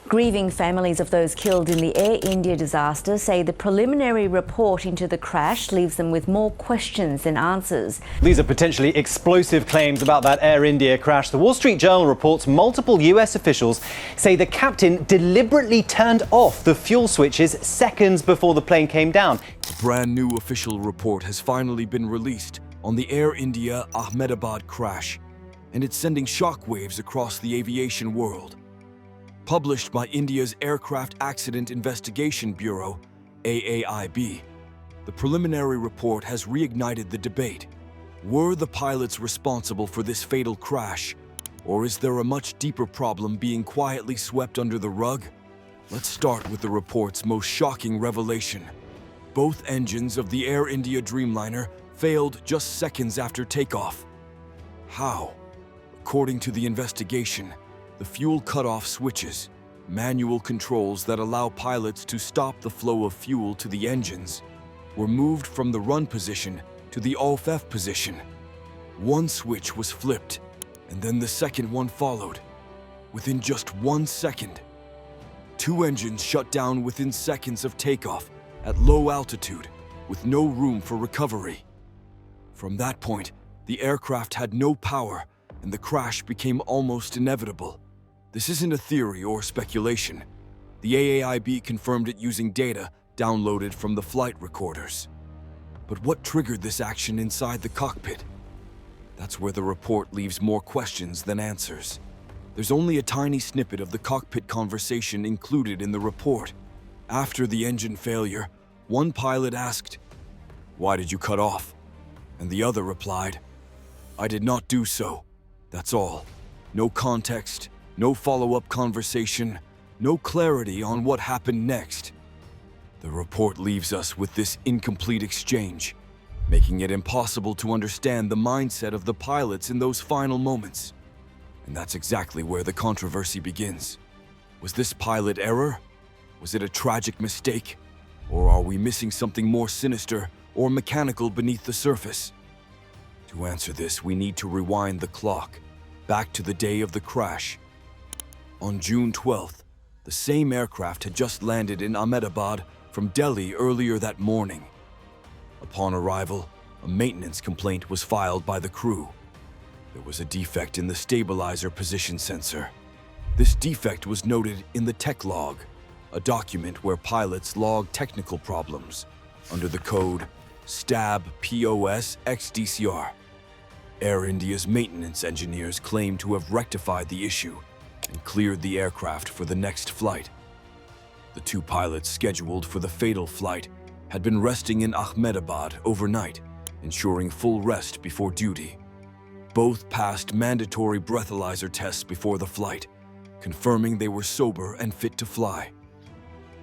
Grieving families of those killed in the Air India disaster say the preliminary report into the crash leaves them with more questions than answers. These are potentially explosive claims about that Air India crash. The Wall Street Journal reports multiple US officials say the captain deliberately turned off the fuel switches seconds before the plane came down. A brand new official report has finally been released on the Air India Ahmedabad crash, and it's sending shockwaves across the aviation world. Published by India's Aircraft Accident Investigation Bureau, AAIB, the preliminary report has reignited the debate. Were the pilots responsible for this fatal crash, or is there a much deeper problem being quietly swept under the rug? Let's start with the report's most shocking revelation. Both engines of the Air India Dreamliner failed just seconds after takeoff. How? According to the investigation, the fuel cutoff switches, manual controls that allow pilots to stop the flow of fuel to the engines, were moved from the run position to the off position. One switch was flipped, and then the second one followed. Within just 1 second, two engines shut down within seconds of takeoff at low altitude, with no room for recovery. From that point, the aircraft had no power, and the crash became almost inevitable. This isn't a theory or speculation. The AAIB confirmed it using data downloaded from the flight recorders. But what triggered this action inside the cockpit? That's where the report leaves more questions than answers. There's only a tiny snippet of the cockpit conversation included in the report. After the engine failure, one pilot asked, "Why did you cut off?" And the other replied, "I did not do so. That's all. No context, no follow-up conversation, no clarity on what happened next." The report leaves us with this incomplete exchange, making it impossible to understand the mindset of the pilots in those final moments. And that's exactly where the controversy begins. Was this pilot error? Was it a tragic mistake? Or are we missing something more sinister or mechanical beneath the surface? To answer this, we need to rewind the clock back to the day of the crash. On June 12th, the same aircraft had just landed in Ahmedabad from Delhi earlier that morning. Upon arrival, a maintenance complaint was filed by the crew. There was a defect in the stabilizer position sensor. This defect was noted in the tech log, a document where pilots log technical problems under the code STAB POS XDCR. Air India's maintenance engineers claim to have rectified the issue and cleared the aircraft for the next flight. The two pilots scheduled for the fatal flight had been resting in Ahmedabad overnight, ensuring full rest before duty. Both passed mandatory breathalyzer tests before the flight, confirming they were sober and fit to fly.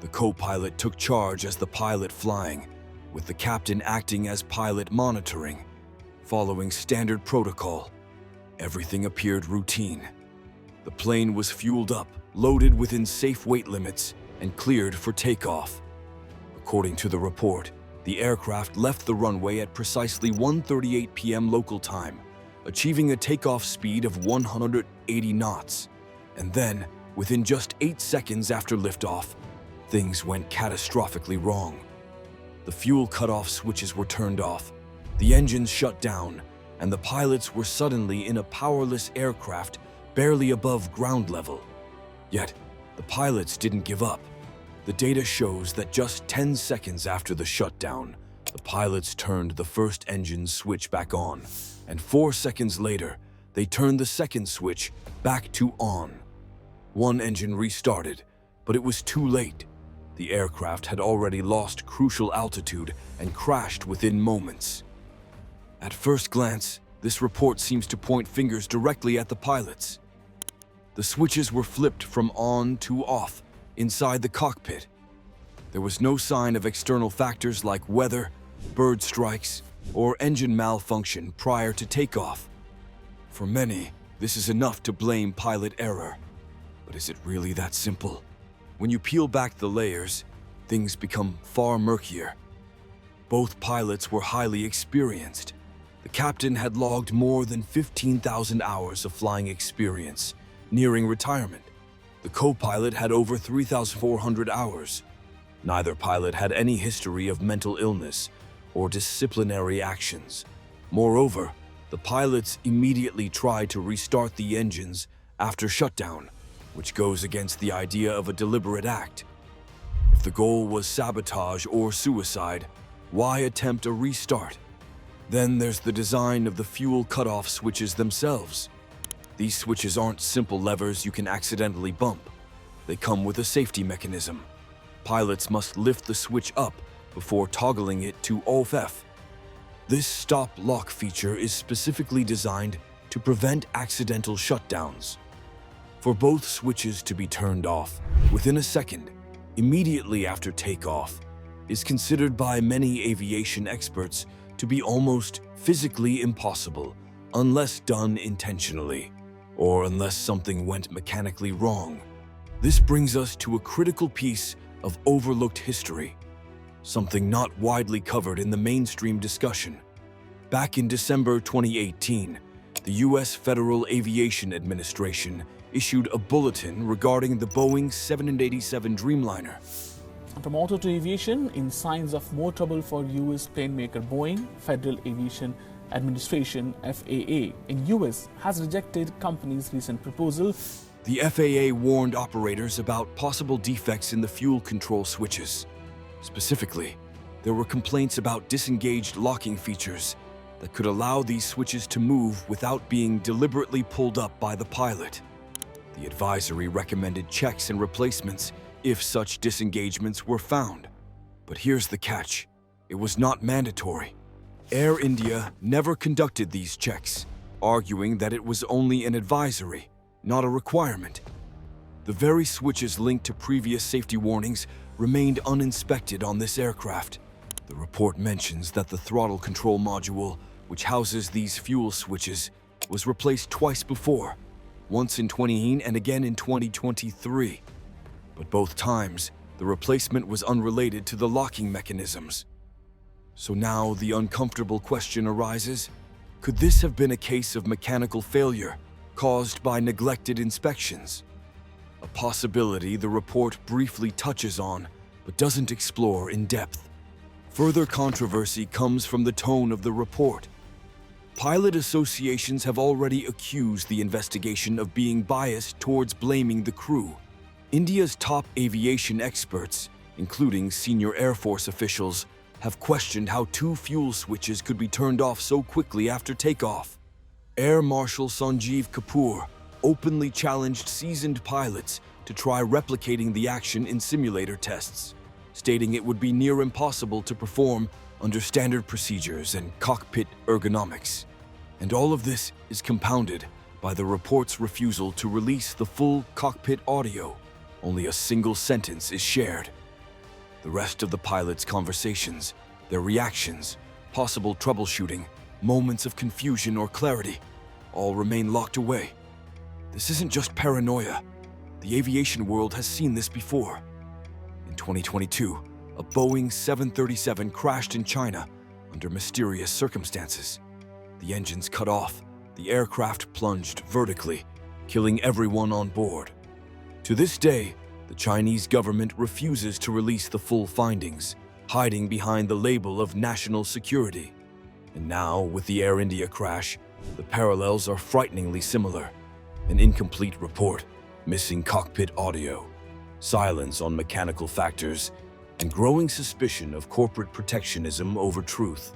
The co-pilot took charge as the pilot flying, with the captain acting as pilot monitoring. Following standard protocol, everything appeared routine. The plane was fueled up, loaded within safe weight limits, and cleared for takeoff. According to the report, the aircraft left the runway at precisely 1:38 p.m. local time, achieving a takeoff speed of 180 knots. And then, within just 8 seconds after liftoff, things went catastrophically wrong. The fuel cutoff switches were turned off, the engines shut down, and the pilots were suddenly in a powerless aircraft barely above ground level. Yet, the pilots didn't give up. The data shows that just 10 seconds after the shutdown, the pilots turned the first engine switch back on, and 4 seconds later, they turned the second switch back to on. One engine restarted, but it was too late. The aircraft had already lost crucial altitude and crashed within moments. At first glance, this report seems to point fingers directly at the pilots. The switches were flipped from on to off inside the cockpit. There was no sign of external factors like weather, bird strikes, or engine malfunction prior to takeoff. For many, this is enough to blame pilot error. But is it really that simple? When you peel back the layers, things become far murkier. Both pilots were highly experienced. The captain had logged more than 15,000 hours of flying experience, nearing retirement. The co-pilot had over 3,400 hours. Neither pilot had any history of mental illness or disciplinary actions. Moreover, the pilots immediately tried to restart the engines after shutdown, which goes against the idea of a deliberate act. If the goal was sabotage or suicide, why attempt a restart? Then there's the design of the fuel cutoff switches themselves. These switches aren't simple levers you can accidentally bump. They come with a safety mechanism. Pilots must lift the switch up before toggling it to off. This stop-lock feature is specifically designed to prevent accidental shutdowns. For both switches to be turned off within a second, immediately after takeoff, is considered by many aviation experts to be almost physically impossible unless done intentionally, or unless something went mechanically wrong. This brings us to a critical piece of overlooked history, something not widely covered in the mainstream discussion. Back in December 2018, the U.S. Federal Aviation Administration issued a bulletin regarding the Boeing 787 Dreamliner. From auto to aviation, in signs of more trouble for U.S. plane maker Boeing, Federal Aviation Administration (FAA) in U.S. has rejected company's recent proposal. The FAA warned operators about possible defects in the fuel control switches. Specifically, there were complaints about disengaged locking features that could allow these switches to move without being deliberately pulled up by the pilot. The advisory recommended checks and replacements if such disengagements were found. But here's the catch: it was not mandatory. Air India never conducted these checks, arguing that it was only an advisory, not a requirement. The very switches linked to previous safety warnings remained uninspected on this aircraft. The report mentions that the throttle control module, which houses these fuel switches, was replaced twice before, once in 2018 and again in 2023. But both times, the replacement was unrelated to the locking mechanisms. So now the uncomfortable question arises: could this have been a case of mechanical failure caused by neglected inspections? A possibility the report briefly touches on, but doesn't explore in depth. Further controversy comes from the tone of the report. Pilot associations have already accused the investigation of being biased towards blaming the crew. India's top aviation experts, including senior Air Force officials, have questioned how two fuel switches could be turned off so quickly after takeoff. Air Marshal Sanjeev Kapoor openly challenged seasoned pilots to try replicating the action in simulator tests, stating it would be near impossible to perform under standard procedures and cockpit ergonomics. And all of this is compounded by the report's refusal to release the full cockpit audio. Only a single sentence is shared. The rest of the pilots' conversations, their reactions, possible troubleshooting, moments of confusion or clarity, all remain locked away. This isn't just paranoia. The aviation world has seen this before. In 2022, a Boeing 737 crashed in China under mysterious circumstances. The engines cut off, the aircraft plunged vertically, killing everyone on board. To this day, the Chinese government refuses to release the full findings, hiding behind the label of national security. And now, with the Air India crash, the parallels are frighteningly similar. An incomplete report, missing cockpit audio, silence on mechanical factors, and growing suspicion of corporate protectionism over truth.